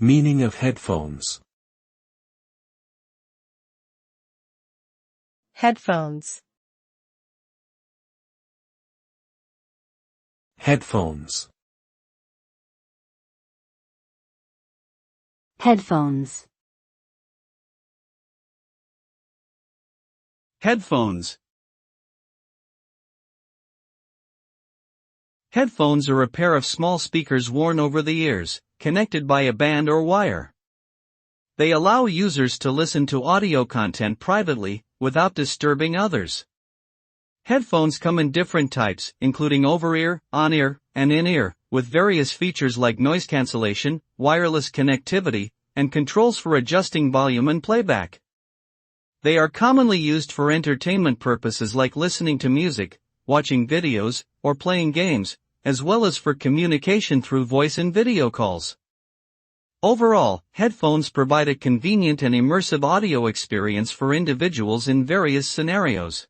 Meaning of headphones. Headphones. Headphones. Headphones. Headphones. Headphones are a pair of small speakers worn over the ears, connected by a band or wire. They allow users to listen to audio content privately, without disturbing others. Headphones come in different types, including over-ear, on-ear, and in-ear, with various features like noise cancellation, wireless connectivity, and controls for adjusting volume and playback. They are commonly used for entertainment purposes like listening to music, watching videos, or playing games, as well as for communication through voice and video calls. Overall, headphones provide a convenient and immersive audio experience for individuals in various scenarios.